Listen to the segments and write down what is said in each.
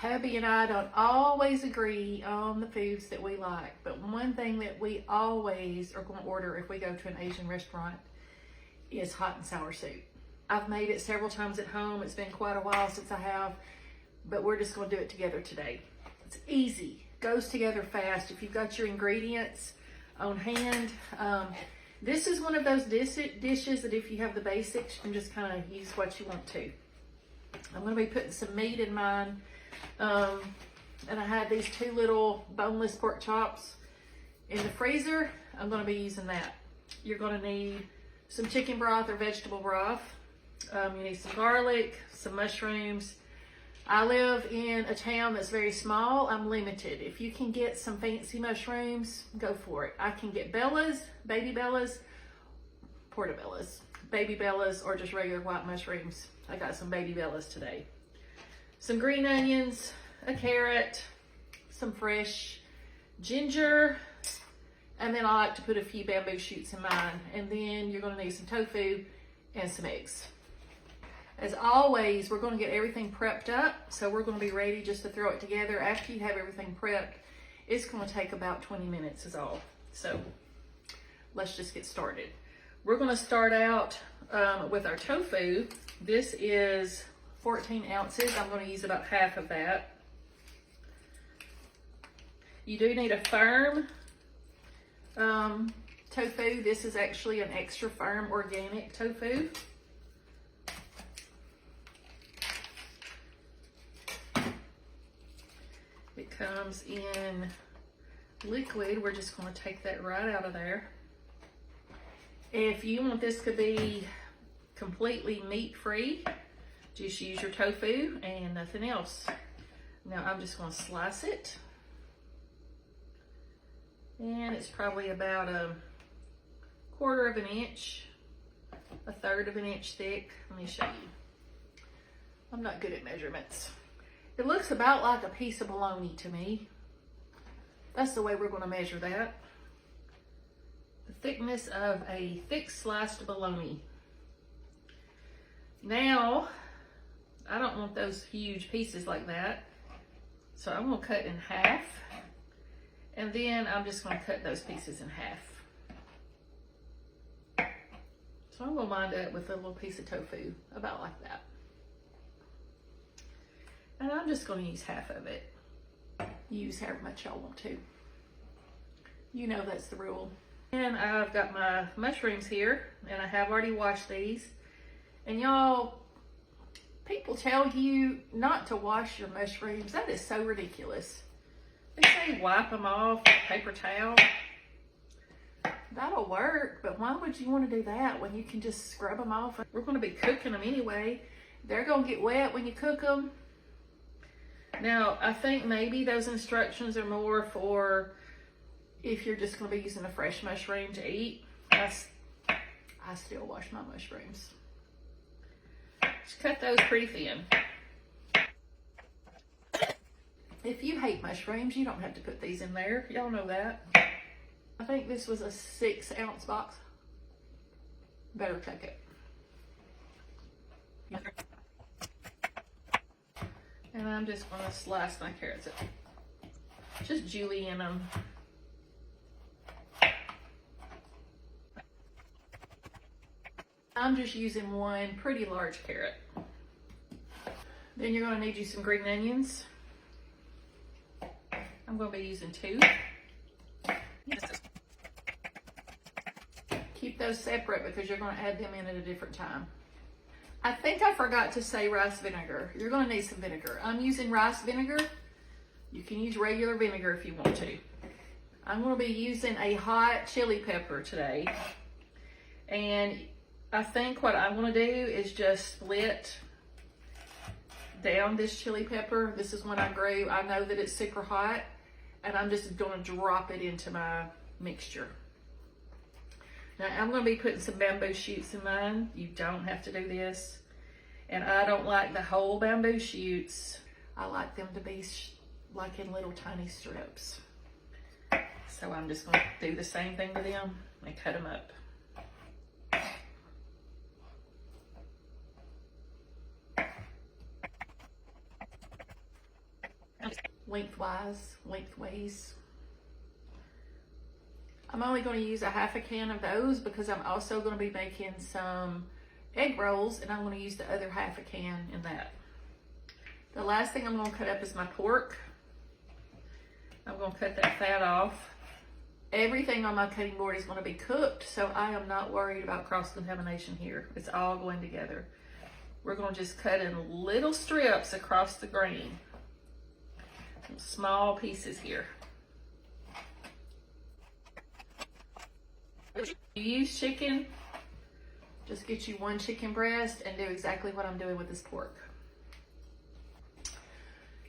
Hubby and I don't always agree on the foods that we like, but one thing that we always are going to order if we go to an Asian restaurant is hot and sour soup. I've made it several times at home. It's been quite a while since I have, but we're just going to do it together today. It's easy, goes together fast. If you've got your ingredients on hand, this is one of those dishes that if you have the basics, you can just kind of use what you want to. I'm going to be putting some meat in mine. And I had these 2 little boneless pork chops in the freezer. I'm going to be using that. You're going to need some chicken broth or vegetable broth. You need some garlic, some mushrooms. I live in a town that's very small. I'm limited. If you can get some fancy mushrooms, go for it. I can get bellas, baby bellas, portobellas, baby bellas, or just regular white mushrooms. I got some baby bellas today. Some green onions, a carrot, some fresh ginger, and then I like to put a few bamboo shoots in mine. And then you're going to need some tofu and some eggs. As always, we're going to get everything prepped up, so we're going to be ready just to throw it together. After you have everything prepped, it's going to take about 20 minutes is all. So let's just get started. We're going to start out with our tofu. This is 14 ounces. I'm going to use about half of that. You do need a firm tofu. This is actually an extra firm organic tofu. It comes in liquid. We're just going to take that right out of there. If you want this to be completely meat-free, just use your tofu and nothing else. Now I'm just going to slice it. And it's probably about a 1/4 of an inch, a 1/3 of an inch thick. Let me show you. I'm not good at measurements. It looks about like a piece of bologna to me. That's the way we're going to measure that. The thickness of a thick sliced bologna. Now, I don't want those huge pieces like that. So I'm going to cut in half. And then I'm just going to cut those pieces in half. So I'm going to wind up with a little piece of tofu, about like that. And I'm just going to use half of it. Use however much y'all want to. You know that's the rule. And I've got my mushrooms here, and I have already washed these. And y'all, people tell you not to wash your mushrooms. That is so ridiculous. They say wipe them off with a paper towel. That'll work, but why would you want to do that when you can just scrub them off? We're going to be cooking them anyway. They're going to get wet when you cook them. Now, I think maybe those instructions are more for if you're just going to be using a fresh mushroom to eat. I still wash my mushrooms. Just cut those pretty thin. If you hate mushrooms, you don't have to put these in there. Y'all know that. I think this was a 6-ounce box. Better check it. And I'm just going to slice my carrots up. Just julienne them. I'm just using one pretty large carrot. Then you're going to need you some green onions. I'm going to be using 2. Keep those separate because you're going to add them in at a different time. I think I forgot to say rice vinegar. You're going to need some vinegar. I'm using rice vinegar. You can use regular vinegar if you want to. I'm going to be using a hot chili pepper today. And I think what I'm going to do is just split down this chili pepper. This is one I grew. I know that it's super hot. And I'm just going to drop it into my mixture. Now, I'm going to be putting some bamboo shoots in mine. You don't have to do this. And I don't like the whole bamboo shoots. I like them to be like in little tiny strips. So I'm just going to do the same thing to them and cut them up. lengthways. I'm only going to use a half a can of those because I'm also going to be making some egg rolls, and I'm going to use the other half a can in that. The last thing I'm going to cut up is my pork. I'm going to cut that fat off. Everything on my cutting board is going to be cooked, so I am not worried about cross-contamination here. It's all going together. We're going to just cut in little strips across the grain. Some small pieces here. If you use chicken, just get you one chicken breast and do exactly what I'm doing with this pork.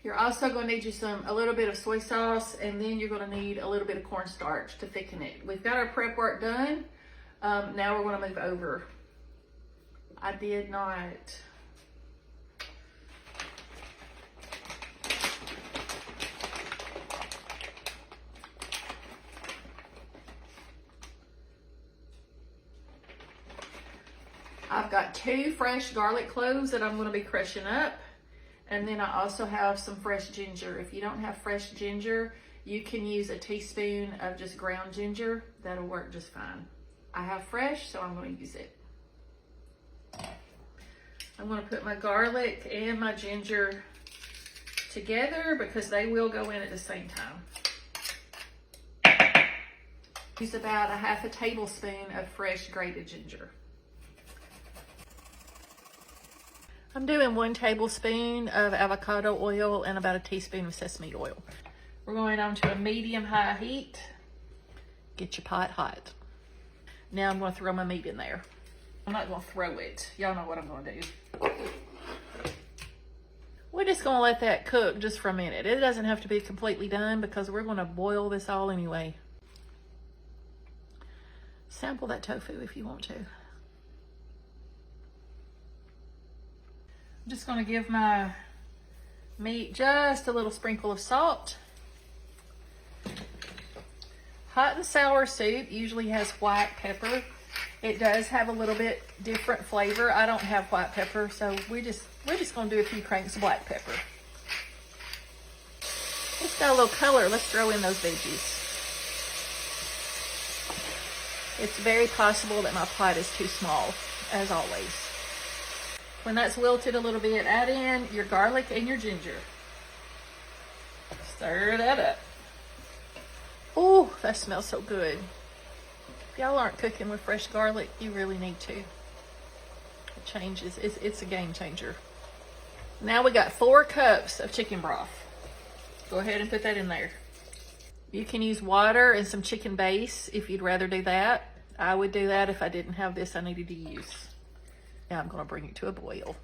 You're also going to need you a little bit of soy sauce, and then you're going to need a little bit of cornstarch to thicken it. We've got our prep work done. Now we're going to move over. I did not. I've got 2 fresh garlic cloves that I'm going to be crushing up. And then I also have some fresh ginger. If you don't have fresh ginger, you can use a teaspoon of just ground ginger. That'll work just fine. I have fresh, so I'm going to use it. I'm going to put my garlic and my ginger together because they will go in at the same time. Use about a half a tablespoon of fresh grated ginger. I'm doing 1 tablespoon of avocado oil and about a teaspoon of sesame oil. We're going on to a medium-high heat. Get your pot hot. Now I'm going to throw my meat in there. I'm not going to throw it. Y'all know what I'm going to do. We're just going to let that cook just for a minute. It doesn't have to be completely done because we're going to boil this all anyway. Sample that tofu if you want to. I'm just going to give my meat just a little sprinkle of salt. Hot and sour soup usually has white pepper. It does have a little bit different flavor. I don't have white pepper, so we're just going to do a few cranks of black pepper. It's got a little color. Let's throw in those veggies. It's very possible that my pot is too small, as always. When that's wilted a little bit, add in your garlic and your ginger. Stir that up. Oh, that smells so good. If y'all aren't cooking with fresh garlic, you really need to. It changes. It's a game changer. Now we got 4 cups of chicken broth. Go ahead and put that in there. You can use water and some chicken base if you'd rather do that. I would do that if I didn't have this I needed to use. Now I'm going to bring it to a boil.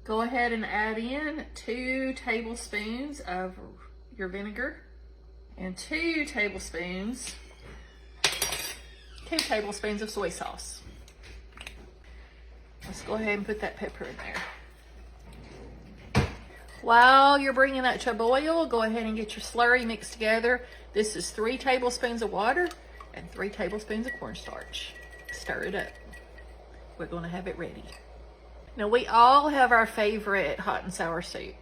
Go ahead and add in 2 tablespoons of your vinegar and 2 tablespoons of soy sauce. Let's go ahead and put that pepper in there. While you're bringing that to a boil, go ahead and get your slurry mixed together. This is 3 tablespoons of water and 3 tablespoons of cornstarch. Stir it up. We're going to have it ready. Now we all have our favorite hot and sour soup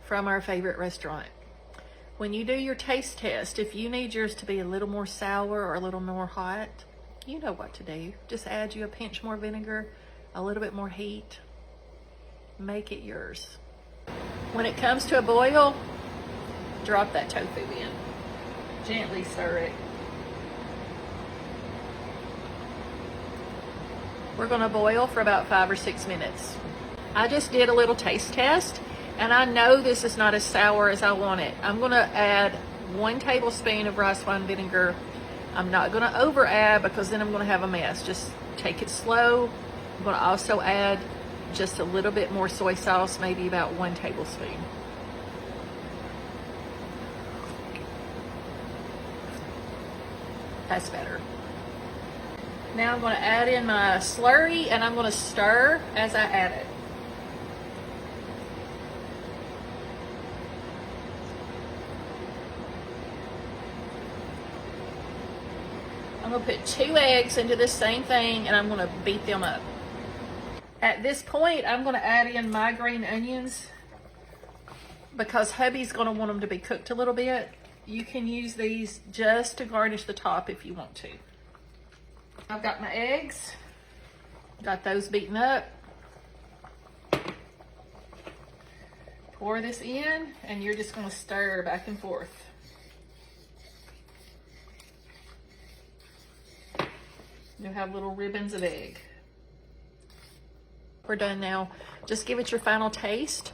from our favorite restaurant. When you do your taste test, if you need yours to be a little more sour or a little more hot, you know what to do. Just add you a pinch more vinegar, a little bit more heat. Make it yours. When it comes to a boil, drop that tofu in. Gently stir it. We're going to boil for about 5 or 6 minutes. I just did a little taste test, and I know this is not as sour as I want it. I'm going to add 1 tablespoon of rice wine vinegar. I'm not going to over add because then I'm going to have a mess. Just take it slow. I'm going to also add just a little bit more soy sauce, maybe about 1 tablespoon. That's better. Now I'm going to add in my slurry and I'm going to stir as I add it. I'm going to put 2 eggs into this same thing and I'm going to beat them up. At this point, I'm going to add in my green onions because hubby's gonna want them to be cooked a little bit, you can use these just to garnish the top if you want to. I've got my eggs, got those beaten up. Pour this in, and you're just gonna stir back and forth. You'll have little ribbons of egg. We're done now. Just give it your final taste.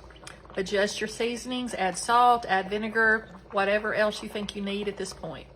Adjust your seasonings, add salt, add vinegar, whatever else you think you need at this point.